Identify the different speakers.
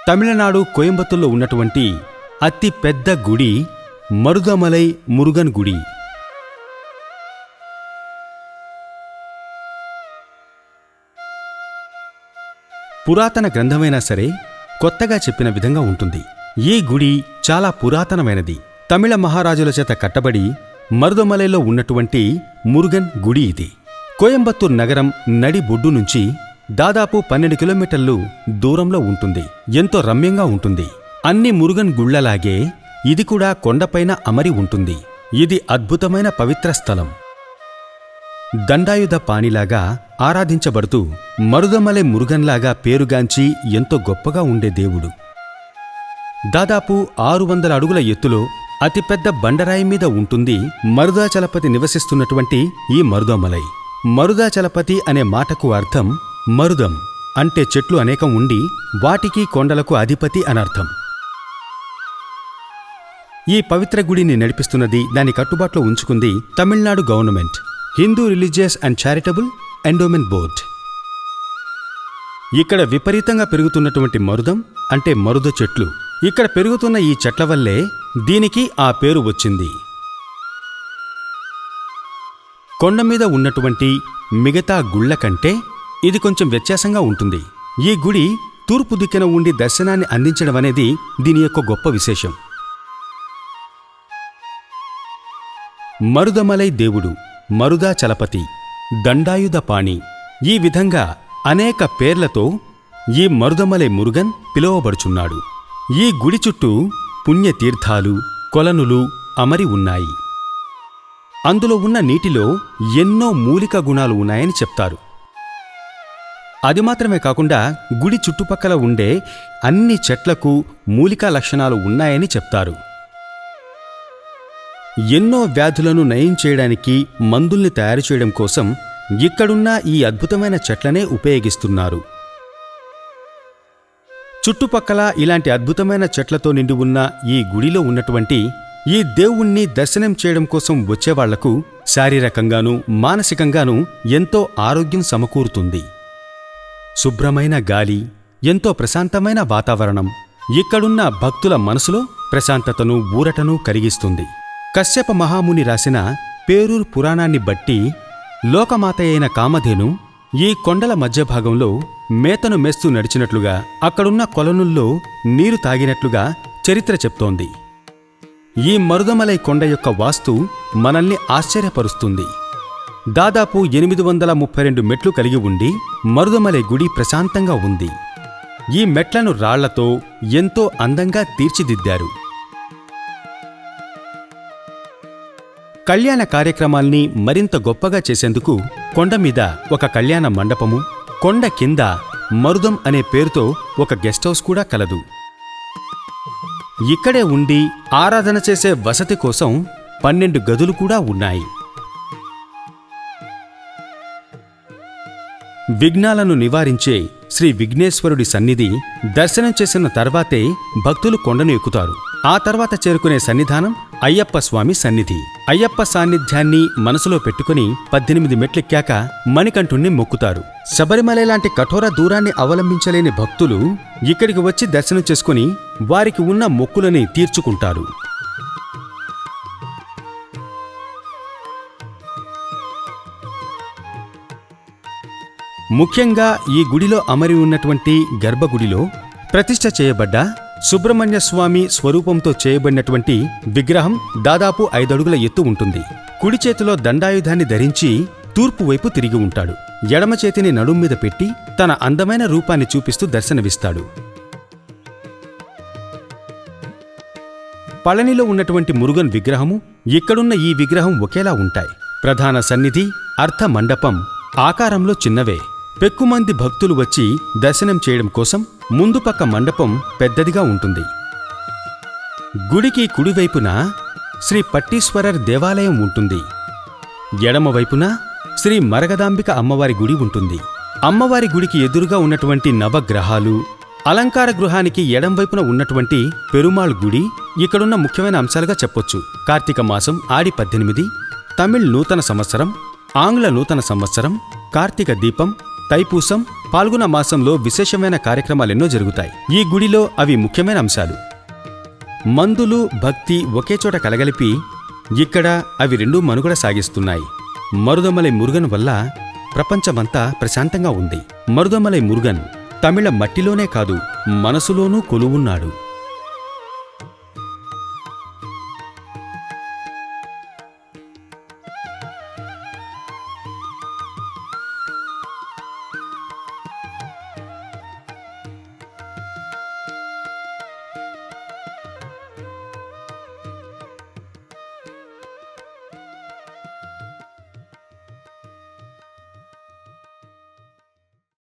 Speaker 1: తమిళనాడు కోయంబత్తూర్లో ఉన్నటువంటి అతి పెద్ద గుడి మరుదమలై మురుగన్ గుడి. పురాతన గ్రంథమైనా సరే కొత్తగా చెప్పిన విధంగా ఉంటుంది. ఈ గుడి చాలా పురాతనమైనది. తమిళ మహారాజుల చేత కట్టబడి మరుదమలైలో ఉన్నటువంటి మురుగన్ గుడి ఇది. కోయంబత్తూర్ నగరం నడి బొడ్డు నుంచి దాదాపు 12 కిలోమీటర్లు దూరంలో ఉంటుంది. ఎంతో రమ్యంగా ఉంటుంది. అన్ని మురుగన్ గుళ్లలాగే ఇది కూడా కొండపైన అమరి ఉంటుంది. ఇది అద్భుతమైన పవిత్ర స్థలం. దండాయుధ పాణిలాగా ఆరాధించబడుతూ మరుదమలై మురుగన్లాగా పేరుగాంచి ఎంతో గొప్పగా ఉండే దేవుడు. దాదాపు 600 అడుగుల ఎత్తులో అతిపెద్ద బండరాయి మీద ఉంటుంది మరుదాచలపతి నివసిస్తున్నటువంటి ఈ మరుదమలై. మరుదాచలపతి అనే మాటకు అర్థం మరుదం అంటే చెట్లు అనేకం ఉండి వాటికి కొండలకు అధిపతి అనర్థం. ఈ పవిత్ర గుడిని నడిపిస్తున్నది, దాని కట్టుబాట్లో ఉంచుకుంది Tamil Nadu government, Hindu religious and charitable endowment board. ఇక్కడ విపరీతంగా పెరుగుతున్నటువంటి మరుదం అంటే మరుద చెట్లు. ఇక్కడ పెరుగుతున్న ఈ చెట్ల వల్లే దీనికి ఆ పేరు వచ్చింది. కొండ మీద ఉన్నటువంటి మిగతా గుళ్ల కంటే ఇది కొంచెం వ్యత్యాసంగా ఉంటుంది. ఈ గుడి తూర్పు దిక్కున ఉండి దర్శనాన్ని అందించడం అనేది దీని యొక్క గొప్ప విశేషం. మరుదమలై దేవుడు, మరుదాచలపతి, దండాయుధ పాణి, ఈ విధంగా అనేక పేర్లతో ఈ మరుదమలై మురుగన్ పిలువబడుచున్నాడు. ఈ గుడి చుట్టూ పుణ్యతీర్థాలు, కొలనులు అమరి ఉన్నాయి. అందులో ఉన్న నీటిలో ఎన్నో మూలిక గుణాలు ఉన్నాయని చెప్తారు. అది మాత్రమే కాకుండా గుడి చుట్టుపక్కల ఉండే అన్ని చెట్లకు మూలికా లక్షణాలు ఉన్నాయని చెప్తారు. ఎన్నో వ్యాధులను నయం చేయడానికి మందుల్ని తయారు చేయడం కోసం ఇక్కడున్న ఈ అద్భుతమైన చెట్లనే ఉపయోగిస్తున్నారు. చుట్టుపక్కల ఇలాంటి అద్భుతమైన చెట్లతో నిండి ఉన్న ఈ గుడిలో ఉన్నటువంటి ఈ దేవుణ్ణి దర్శనం చేయడం కోసం వచ్చేవాళ్లకు శారీరకంగానూ మానసికంగానూ ఎంతో ఆరోగ్యం సమకూరుతుంది. శుభ్రమైన గాలి, ఎంతో ప్రశాంతమైన వాతావరణం ఇక్కడున్న భక్తుల మనసులో ప్రశాంతతను, ఊరటను కలిగిస్తుంది. కశ్యప మహాముని రాసిన పేరూర్ పురాణాన్ని బట్టి లోకమాత అయిన కామధేను ఈ కొండల మధ్య భాగంలో మేతను మేస్తూ నడిచినట్లుగా, అక్కడున్న కొలనుల్లో నీరు తాగినట్లుగా చరిత్ర చెప్తోంది. ఈ మరుదమలై కొండ యొక్క వాస్తు మనల్ని ఆశ్చర్యపరుస్తుంది. దాదాపు 832 మెట్లు కలిగి ఉండి మరుదమలై గుడి ప్రశాంతంగా ఉంది. ఈ మెట్లను రాళ్లతో ఎంతో అందంగా తీర్చిదిద్దారు. కళ్యాణ కార్యక్రమాల్ని మరింత గొప్పగా చేసేందుకు కొండ మీద ఒక కళ్యాణ మండపము, కొండ కింద మరుదం అనే పేరుతో ఒక గెస్ట్ హౌస్ కూడా కలదు. ఇక్కడే ఉండి ఆరాధన చేసే వసతి కోసం 12 గదులు కూడా ఉన్నాయి. విఘ్నాలను నివారించే శ్రీ విఘ్నేశ్వరుడి సన్నిధి దర్శనం చేసిన తర్వాతే భక్తులు కొండను ఎక్కుతారు. ఆ తర్వాత చేరుకునే సన్నిధానం అయ్యప్ప స్వామి సన్నిధి. అయ్యప్ప సాన్నిధ్యాన్ని మనసులో పెట్టుకుని 18 మెట్లెక్కాక మణికంఠుణ్ణి మొక్కుతారు. శబరిమల లాంటి కఠోర దూరాన్ని అవలంబించలేని భక్తులు ఇక్కడికి వచ్చి దర్శనం చేసుకుని వారికి ఉన్న మొక్కులని తీర్చుకుంటారు. ముఖ్యంగా ఈ గుడిలో అమరి ఉన్నటువంటి గర్భగుడిలో ప్రతిష్ఠ చేయబడ్డ సుబ్రహ్మణ్య స్వామి స్వరూపంతో చేయబడినటువంటి విగ్రహం దాదాపు 5 అడుగుల ఎత్తు ఉంటుంది. కుడి చేతిలో దండాయుధాన్ని ధరించి తూర్పు వైపు తిరిగి ఉంటాడు. ఎడమ చేతిని నడుం మీద పెట్టి తన అందమైన రూపాన్ని చూపిస్తూ దర్శనమిస్తాడు. పళనిలో ఉన్నటువంటి మురుగన్ విగ్రహము, ఇక్కడున్న ఈ విగ్రహం ఒకేలా ఉంటాయి. ప్రధాన సన్నిధి, అర్ధ మండపం ఆకారంలో చిన్నవే. పెక్కుమంది భక్తులు వచ్చి దర్శనం చేయడం కోసం ముందు పక్క మండపం పెద్దదిగా ఉంటుంది. గుడికి కుడివైపున శ్రీ పట్టీశ్వరర్ దేవాలయం ఉంటుంది. ఎడమవైపున శ్రీ మరగదాంబిక అమ్మవారి గుడి ఉంటుంది. అమ్మవారి గుడికి ఎదురుగా ఉన్నటువంటి నవగ్రహాలు, అలంకార గృహానికి ఎడంవైపున ఉన్నటువంటి పెరుమాళ్ గుడి ఇక్కడున్న ముఖ్యమైన అంశాలుగా చెప్పొచ్చు. కార్తీక మాసం ఆడి 18, తమిళ్ నూతన సంవత్సరం, ఆంగ్ల నూతన సంవత్సరం, కార్తీక దీపం, తైపూసం, పాల్గొన మాసంలో విశేషమైన కార్యక్రమాలెన్నో జరుగుతాయి. ఈ గుడిలో అవి ముఖ్యమైన అంశాలు. మందులు, భక్తి ఒకేచోట కలగలిపి ఇక్కడ అవి రెండూ మనుగడ సాగిస్తున్నాయి. మరుదమలై మురుగన్ వల్ల ప్రపంచమంతా ప్రశాంతంగా ఉంది. మరుదమలై మురుగన్ తమిళ మట్టిలోనే కాదు, మనసులోనూ కొలువున్నాడు.